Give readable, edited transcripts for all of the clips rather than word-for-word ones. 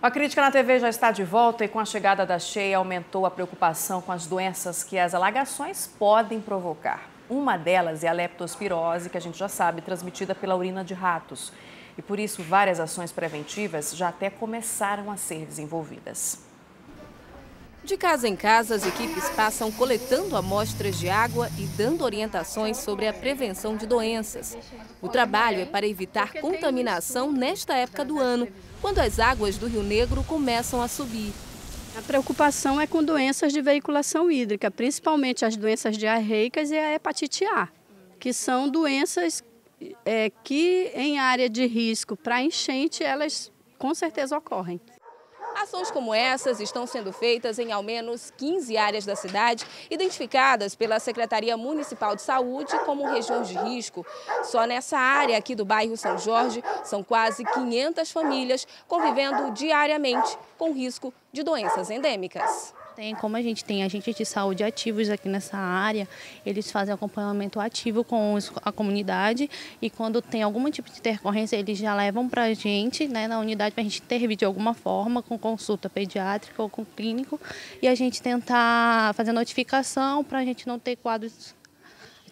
A Crítica na TV já está de volta e com a chegada da cheia aumentou a preocupação com as doenças que as alagações podem provocar. Uma delas é a leptospirose, que a gente já sabe, transmitida pela urina de ratos. E por isso várias ações preventivas já até começaram a ser desenvolvidas. De casa em casa, as equipes passam coletando amostras de água e dando orientações sobre a prevenção de doenças. O trabalho é para evitar contaminação nesta época do ano, quando as águas do Rio Negro começam a subir. A preocupação é com doenças de veiculação hídrica, principalmente as doenças diarreicas e a hepatite A, que são doenças que em área de risco para enchente, elas com certeza ocorrem. Ações como essas estão sendo feitas em ao menos 15 áreas da cidade, identificadas pela Secretaria Municipal de Saúde como regiões de risco. Só nessa área aqui do bairro São Jorge, são quase 500 famílias convivendo diariamente com risco de doenças endêmicas. Como a gente tem agentes de saúde ativos aqui nessa área, eles fazem acompanhamento ativo com a comunidade e quando tem algum tipo de intercorrência, eles já levam para a gente, na unidade, para a gente intervir de alguma forma, com consulta pediátrica ou com clínico, e a gente tentar fazer notificação para a gente não ter quadros,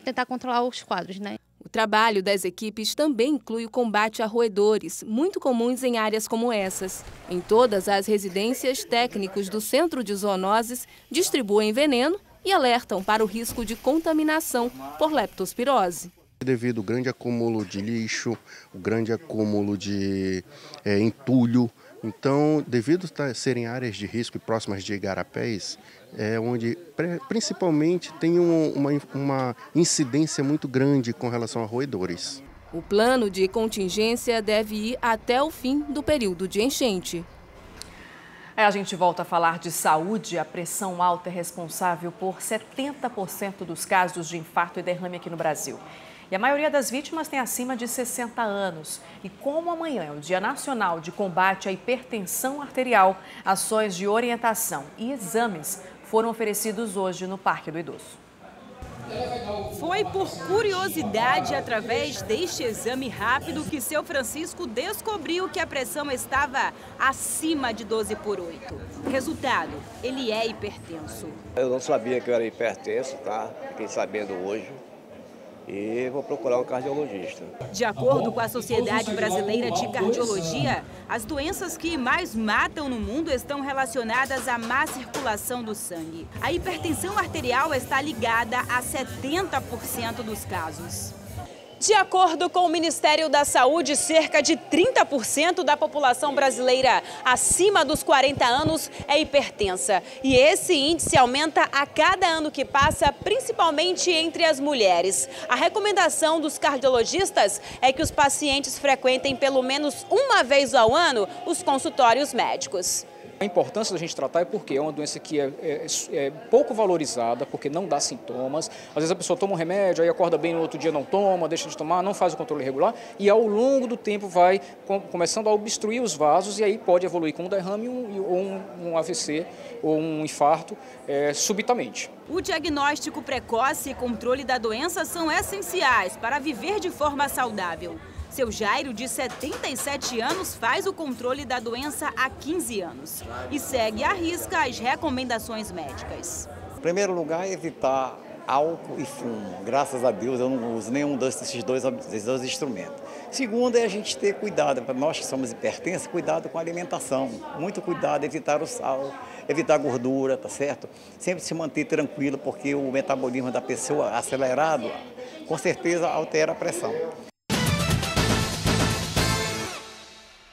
tentar controlar os quadros, O trabalho das equipes também inclui o combate a roedores, muito comuns em áreas como essas. Em todas as residências, técnicos do Centro de Zoonoses distribuem veneno e alertam para o risco de contaminação por leptospirose. Devido ao grande acúmulo de lixo, o grande acúmulo de entulho, então, devido a serem áreas de risco e próximas de igarapés, onde principalmente tem uma incidência muito grande com relação a roedores. O plano de contingência deve ir até o fim do período de enchente. A gente volta a falar de saúde. A pressão alta é responsável por 70% dos casos de infarto e derrame aqui no Brasil. E a maioria das vítimas tem acima de 60 anos. E como amanhã é o Dia Nacional de Combate à Hipertensão Arterial, ações de orientação e exames foram oferecidos hoje no Parque do Idoso. Foi por curiosidade, através deste exame rápido, que seu Francisco descobriu que a pressão estava acima de 12/8. Resultado, ele é hipertenso. Eu não sabia que eu era hipertenso, tá? Fiquei sabendo hoje. E vou procurar um cardiologista. De acordo com a Sociedade Brasileira de Cardiologia, as doenças que mais matam no mundo estão relacionadas à má circulação do sangue. A hipertensão arterial está ligada a 70% dos casos. De acordo com o Ministério da Saúde, cerca de 30% da população brasileira acima dos 40 anos é hipertensa. E esse índice aumenta a cada ano que passa, principalmente entre as mulheres. A recomendação dos cardiologistas é que os pacientes frequentem pelo menos uma vez ao ano os consultórios médicos. A importância da gente tratar é porque é uma doença que é pouco valorizada, porque não dá sintomas. Às vezes a pessoa toma um remédio, aí acorda bem, no outro dia não toma, deixa de tomar, não faz o controle regular e ao longo do tempo vai começando a obstruir os vasos e aí pode evoluir com um derrame ou um AVC ou um infarto subitamente. O diagnóstico precoce e controle da doença são essenciais para viver de forma saudável. Seu Jairo, de 77 anos, faz o controle da doença há 15 anos e segue à risca as recomendações médicas. Em primeiro lugar, evitar álcool e fumo. Graças a Deus eu não uso nenhum desses dois instrumentos. Segundo é a gente ter cuidado, para nós que somos hipertensos, cuidado com a alimentação. Muito cuidado, evitar o sal, evitar a gordura, tá certo? Sempre se manter tranquilo, porque o metabolismo da pessoa acelerado, com certeza altera a pressão.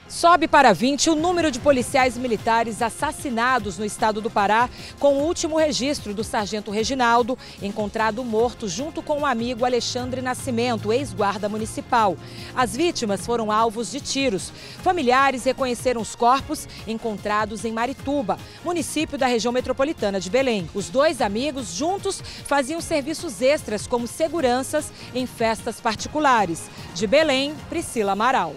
Sobe para 20 o número de policiais militares assassinados no estado do Pará, com o último registro do sargento Reginaldo, encontrado morto junto com o amigo Alexandre Nascimento, ex-guarda municipal. As vítimas foram alvos de tiros. Familiares reconheceram os corpos encontrados em Marituba, município da região metropolitana de Belém. Os dois amigos juntos faziam serviços extras como seguranças em festas particulares. De Belém, Priscila Amaral.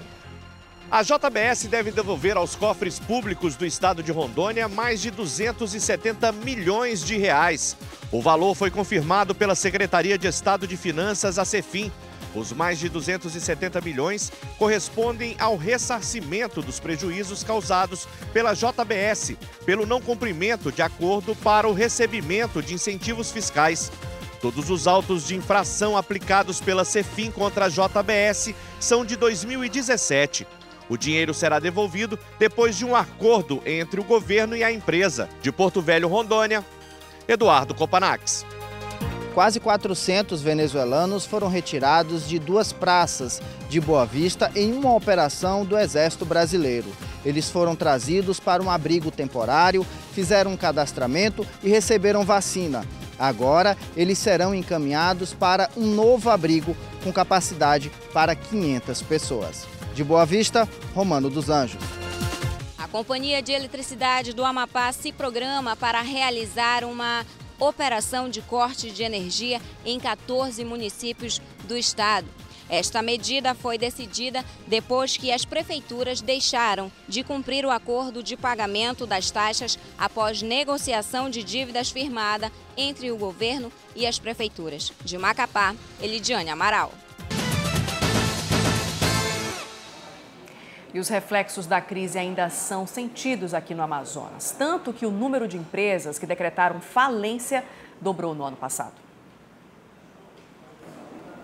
A JBS deve devolver aos cofres públicos do estado de Rondônia mais de 270 milhões de reais. O valor foi confirmado pela Secretaria de Estado de Finanças, a Cefim. Os mais de 270 milhões correspondem ao ressarcimento dos prejuízos causados pela JBS pelo não cumprimento de acordo para o recebimento de incentivos fiscais. Todos os autos de infração aplicados pela Cefim contra a JBS são de 2017. O dinheiro será devolvido depois de um acordo entre o governo e a empresa. De Porto Velho, Rondônia, Eduardo Copanax. Quase 400 venezuelanos foram retirados de 2 praças de Boa Vista em uma operação do Exército Brasileiro. Eles foram trazidos para um abrigo temporário, fizeram um cadastramento e receberam vacina. Agora, eles serão encaminhados para um novo abrigo com capacidade para 500 pessoas. De Boa Vista, Romano dos Anjos. A Companhia de Eletricidade do Amapá se programa para realizar uma operação de corte de energia em 14 municípios do estado. Esta medida foi decidida depois que as prefeituras deixaram de cumprir o acordo de pagamento das taxas após negociação de dívidas firmada entre o governo e as prefeituras. De Macapá, Elidiane Amaral. E os reflexos da crise ainda são sentidos aqui no Amazonas, tanto que o número de empresas que decretaram falência dobrou no ano passado.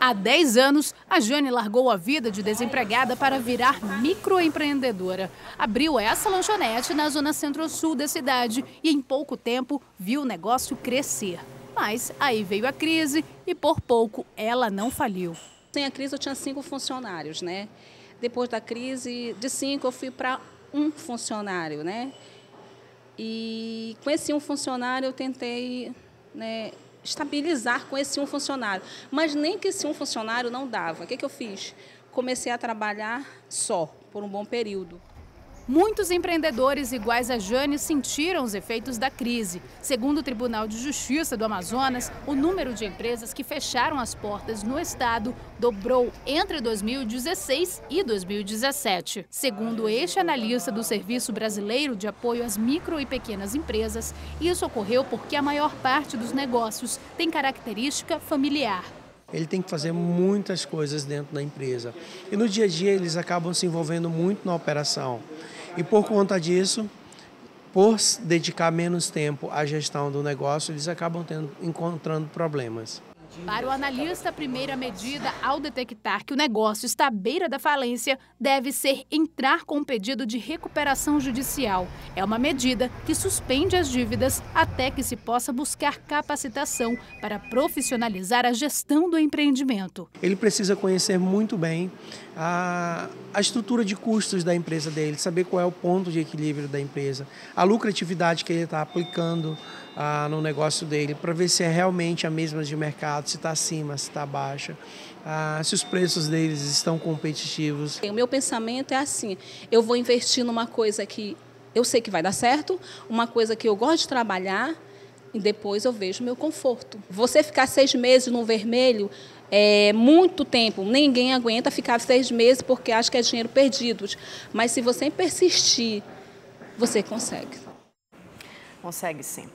Há 10 anos, a Jane largou a vida de desempregada para virar microempreendedora. Abriu essa lanchonete na zona centro-sul da cidade e em pouco tempo viu o negócio crescer. Mas aí veio a crise e por pouco ela não faliu. Sem a crise eu tinha 5 funcionários, né? Depois da crise, de 5 eu fui para 1 funcionário, né? E com esse 1 funcionário eu tentei, né, estabilizar com esse 1 funcionário. Mas nem que esse 1 funcionário não dava. O que eu fiz? Comecei a trabalhar só, por um bom período. Muitos empreendedores iguais a Jane sentiram os efeitos da crise. Segundo o Tribunal de Justiça do Amazonas, o número de empresas que fecharam as portas no estado dobrou entre 2016 e 2017. Segundo este analista do Serviço Brasileiro de Apoio às Micro e Pequenas Empresas, isso ocorreu porque a maior parte dos negócios tem característica familiar. Ele tem que fazer muitas coisas dentro da empresa. E no dia a dia eles acabam se envolvendo muito na operação. E por conta disso, por dedicar menos tempo à gestão do negócio, eles acabam encontrando problemas. Para o analista, a primeira medida ao detectar que o negócio está à beira da falência deve ser entrar com um pedido de recuperação judicial. É uma medida que suspende as dívidas até que se possa buscar capacitação para profissionalizar a gestão do empreendimento. Ele precisa conhecer muito bem a estrutura de custos da empresa dele, saber qual é o ponto de equilíbrio da empresa, a lucratividade que ele está aplicando no negócio dele, para ver se é realmente a mesma de mercado, se está acima, se está baixa, se os preços deles estão competitivos. O meu pensamento é assim, eu vou investir numa coisa que eu sei que vai dar certo, uma coisa que eu gosto de trabalhar e depois eu vejo o meu conforto. Você ficar 6 meses no vermelho é muito tempo, ninguém aguenta ficar 6 meses porque acha que é dinheiro perdido, mas se você persistir, você consegue. Consegue sim.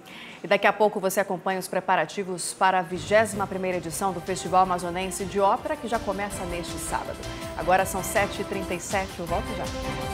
E daqui a pouco você acompanha os preparativos para a 21ª edição do Festival Amazonense de Ópera, que já começa neste sábado. Agora são 7h37, eu volto já.